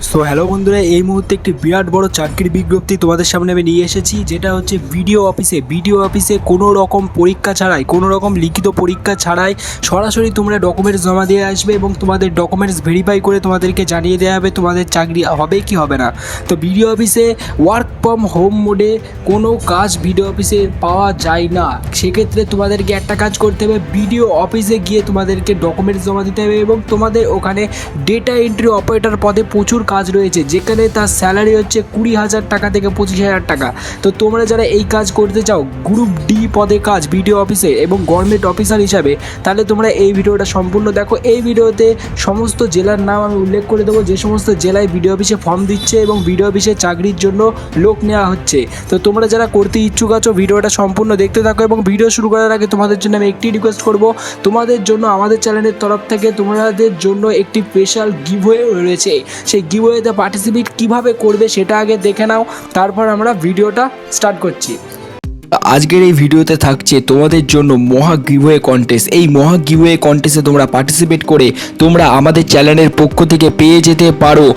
So hello বন্ধুরা, এই মুহূর্তে একটি বিরাট বড় চাকরির বিজ্ঞপ্তি তোমাদের সামনে আমি নিয়ে এসেছি, যেটা হচ্ছে বিডিও অফিসে কোনো রকম পরীক্ষা ছাড়াই, কোনো রকম লিখিত পরীক্ষা ছাড়াই সরাসরি তোমরা ডকুমেন্টস জমা দিয়ে আসবে এবং তোমাদের ডকুমেন্টস ভেরিফাই করে তোমাদেরকে জানিয়ে দেওয়া হবে তোমাদের চাকরি হবে কি হবে না। তো বিডিও অফিসে ওয়ার্ক ফ্রম হোম মোডে কোনো কাজ বিডিও অফিসে পাওয়া যায় না। সেক্ষেত্রে তোমাদেরকে একটা কাজ করতে হবে, বিডিও অফিসে গিয়ে তোমাদেরকে ডকুমেন্টস জমা দিতে হবে এবং তোমাদের ওখানে ডেটা এন্ট্রি অপারেটর পদে প্রচুর কাজ রয়েছে, যেখানে তার স্যালারি হচ্ছে 20,000 টাকা থেকে 25,000 টাকা। তো তোমরা যারা এই কাজ করতে চাও গ্রুপ ডি পদে কাজ বিডিও অফিসে এবং গভর্নমেন্ট অফিসার হিসাবে, তাহলে তোমরা এই ভিডিওটা সম্পূর্ণ দেখো। এই ভিডিওতে সমস্ত জেলার নাম আমি উল্লেখ করে দেবো, যে সমস্ত জেলায় বিডিও অফিসে ফর্ম দিচ্ছে এবং বিডিও অফিসে চাকরির জন্য লোক নেওয়া হচ্ছে। তো তোমরা যারা করতে ইচ্ছুক আছো ভিডিওটা সম্পূর্ণ দেখতে থাকো। এবং ভিডিও শুরু করার আগে তোমাদের জন্য আমি একটি রিকোয়েস্ট করব, তোমাদের জন্য আমাদের চ্যানেলের তরফ থেকে তোমাদের জন্য একটি স্পেশাল গিভওয়ে রয়েছে। সেই গিভওয়েতে পার্টিসিপেট কিভাবে করবে সেটা আগে দেখে নাও, তারপর আমরা ভিডিওটা স্টার্ট করছি। আজকের এই ভিডিওতে থাকছে তোমাদের জন্য মহা গিভওয়ে কন্টেস্ট। এই মহা গিভওয়ে কন্টেস্টে তোমরা পার্টিসিপেট করে তোমরা আমাদের চ্যানেলের পক্ষ থেকে পেয়ে যেতে পারো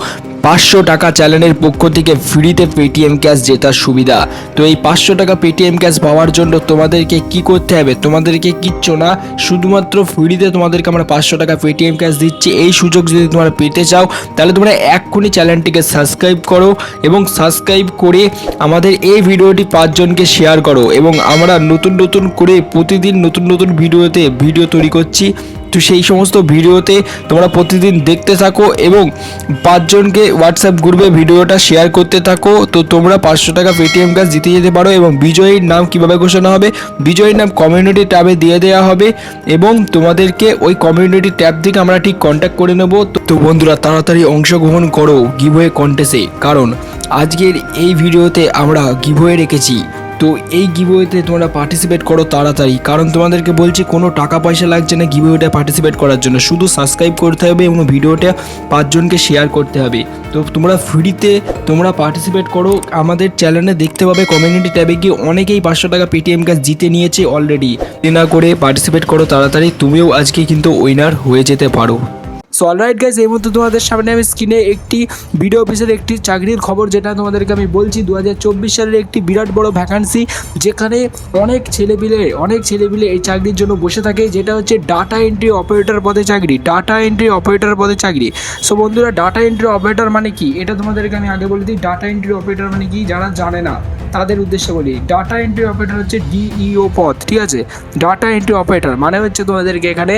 500 টাকা চ্যানেলের পক্ষ থেকে ফ্রিতে পেটিএম ক্যাশ জেতার সুবিধা। তো এই 500 টাকা পেটিএম ক্যাশ পাওয়ার জন্য তোমাদেরকে কি করতে হবে, তোমাদেরকে কিচ্ছু না, শুধুমাত্র ফ্রিতে তোমাদেরকে আমরা 500 টাকা পেটিএম ক্যাশ দিচ্ছি। এই সুযোগ যদি তোমরা পেতে চাও তাহলে তোমরা এক্ষুনি চ্যানেলটিকে সাবস্ক্রাইব করো এবং সাবস্ক্রাইব করে আমাদের এই ভিডিওটি 5 জনকে শেয়ার করো। এবং আমরা নতুন করে প্রতিদিন নতুন ভিডিও তৈরি করছি। তো সেই সমস্ত ভিডিওতে তোমরা প্রতিদিন দেখতে থাকো এবং 5 জনকে হোয়াটসঅ্যাপ গ্রুপে ভিডিওটা শেয়ার করতে থাকো। তো তোমরা 500 টাকা পেটিএম ক্যাশ জিতে যেতে পারো। এবং বিজয়ীর নাম কিভাবে ঘোষণা হবে, বিজয়ীর নাম কমিউনিটি ট্যাবে দিয়ে দেওয়া হবে এবং তোমাদেরকে ওই কমিউনিটি ট্যাব থেকে আমরা ঠিক কন্ট্যাক্ট করে নেব। তো বন্ধুরা, তাড়াতাড়ি অংশগ্রহণ করো গিভওয়ে কন্টেস্টে, কারণ আজকের এই ভিডিওতে আমরা গিভওয়ে রেখেছি। তো এই গিভওয়েতে তোমরা পার্টিসিপেট করো তাড়াতাড়ি, কারণ তোমাদেরকে বলছি কোনো টাকা পয়সা লাগছে না গিভওয়েটা পার্টিসিপেট করার জন্য, শুধু সাবস্ক্রাইব করতে হবে এবং ভিডিওটা 5 জনকে শেয়ার করতে হবে। তো তোমরা ফ্রিতে তোমরা পার্টিসিপেট করো। আমাদের চ্যানেলে দেখতে পাবে কমিউনিটি ট্যাবে গিয়ে অনেকেই 500 টাকা পেটিএম ক্যাশ জিতে নিয়েছে অলরেডি। না করে পার্টিসিপেট করো তাড়াতাড়ি, তুমিও আজকে কিন্তু উইনার হয়ে যেতে পারো। সো অলরাইট গাইজ, এই মুহূর্তে তোমাদের সামনে আমি স্ক্রিনে একটি বিডিও অফিসের একটি চাকরির খবর, যেটা তোমাদেরকে আমি বলছি 2024 সালের একটি বিরাট বড় ভ্যাকান্সি, যেখানে অনেক ছেলেপিলে এই চাকরির জন্য বসে থাকে, যেটা হচ্ছে ডাটা এন্ট্রি অপারেটর পদে চাকরি। সো বন্ধুরা, ডাটা এন্ট্রি অপারেটর মানে কি এটা তোমাদেরকে আমি আগে বলে দিই। ডাটা এন্ট্রি অপারেটর মানে কি, যারা জানে না তাদের উদ্দেশ্যে বলি। ডাটা এন্ট্রি অপারেটর হচ্ছে ডিইও পদ, ঠিক আছে। ডাটা এন্ট্রি অপারেটর মানে হচ্ছে তোমাদেরকে এখানে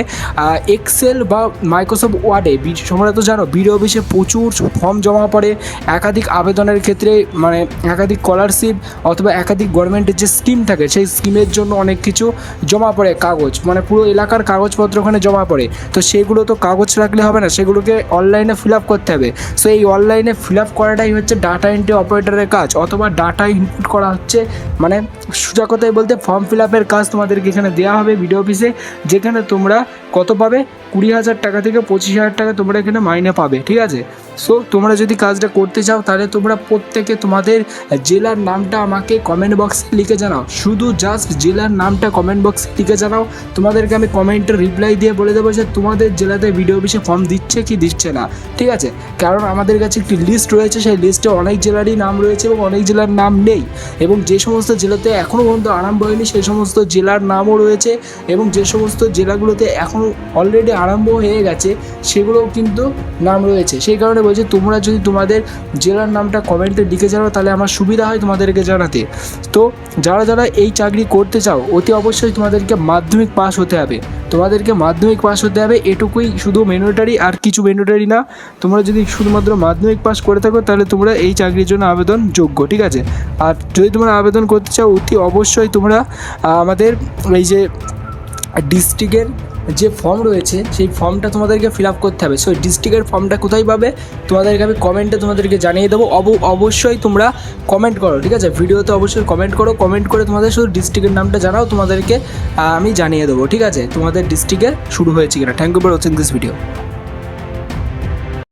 এক্সেল বা মাইক্রোসফট ওয়ার্ডে, তোমরা তো জানো বিডিও অফিসে প্রচুর ফর্ম জমা পড়ে একাধিক আবেদনের ক্ষেত্রে, মানে একাধিক স্কলারশিপ অথবা একাধিক গভর্নমেন্টের যে স্কিম থাকে সেই স্কিমের জন্য অনেক কিছু জমা পড়ে, কাগজ, মানে পুরো এলাকার কাগজপত্র ওখানে জমা পড়ে। তো সেগুলো তো কাগজ রাখলে হবে না, সেগুলোকে অনলাইনে ফিল আপ করতে হবে। সো এই অনলাইনে ফিল আপ করাটাই হচ্ছে ডাটা এন্ট্রি অপারেটরের কাজ, অথবা ডাটা ইনপুট করা হচ্ছে, মানে সোজা কথায় বলতে ফর্ম ফিল আপের কাজ তোমাদেরকে এখানে দেওয়া হবে বিডিও অফিসে, যেখানে তোমরা কত পাবে, 20,000 টাকা থেকে 25,000 টাকা তোমরা এখানে মাইনে পাবে, ঠিক আছে। সো তোমরা যদি কাজটা করতে চাও তাহলে তোমরা প্রত্যেকে তোমাদের জেলার নামটা আমাকে কমেন্ট বক্সে লিখে জানাও, শুধু জাস্ট জেলার নামটা কমেন্ট বক্সে লিখে জানাও। তোমাদেরকে আমি কমেন্টের রিপ্লাই দিয়ে বলে দেবো যে তোমাদের জেলাতে বিডিও অফিসে ফর্ম দিচ্ছে কি দিচ্ছে না, ঠিক আছে। কারণ আমাদের কাছে একটি লিস্ট রয়েছে, সেই লিস্টে অনেক জেলারই নাম রয়েছে এবং অনেক জেলার নাম নেই, এবং যে সমস্ত জেলাতে এখনও পর্যন্ত আরম্ভ হয়নি সেই সমস্ত জেলার নামও রয়েছে, এবং যে সমস্ত জেলাগুলোতে এখনও অলরেডি আরম্ভ হয়ে গেছে সেগুলোও কিন্তু নাম রয়েছে। সেই কারণে বলছি, তোমরা যদি তোমাদের জেলার নামটা কমেন্টে লিখে জানাও তাহলে আমার সুবিধা হয় তোমাদেরকে জানাতে। তো যারা এই চাকরি করতে চাও অতি অবশ্যই তোমাদেরকে মাধ্যমিক পাস হতে হবে, এটুকুই শুধু ম্যান্ডেটরি, আর কিছু ম্যান্ডেটরি না। তোমরা যদি শুধুমাত্র মাধ্যমিক পাস করে থাকো তাহলে তোমরা এই চাকরির জন্য আবেদন যোগ্য, ঠিক আছে। আর যদি তোমরা আবেদন করতে চাও অতি অবশ্যই তোমরা আমাদের এই যে ডিস্ট্রিক্টের যে ফর্ম রয়েছে সেই ফর্মটা তোমাদেরকে ফিল আপ করতে হবে। সো ডিস্ট্রিক্টের ফর্মটা কোথায় পাবে তোমাদেরকে আমি কমেন্টে তোমাদেরকে জানিয়ে দেবো। অবশ্যই তোমরা কমেন্ট করো, ঠিক আছে, ভিডিওতে অবশ্যই কমেন্ট করে তোমাদের শুধু ডিস্ট্রিক্টের নামটা জানাও, তোমাদেরকে আমি জানিয়ে দেবো, ঠিক আছে, তোমাদের ডিস্ট্রিক্টে শুরু হয়েছে কিনা। Thank you for watching this video.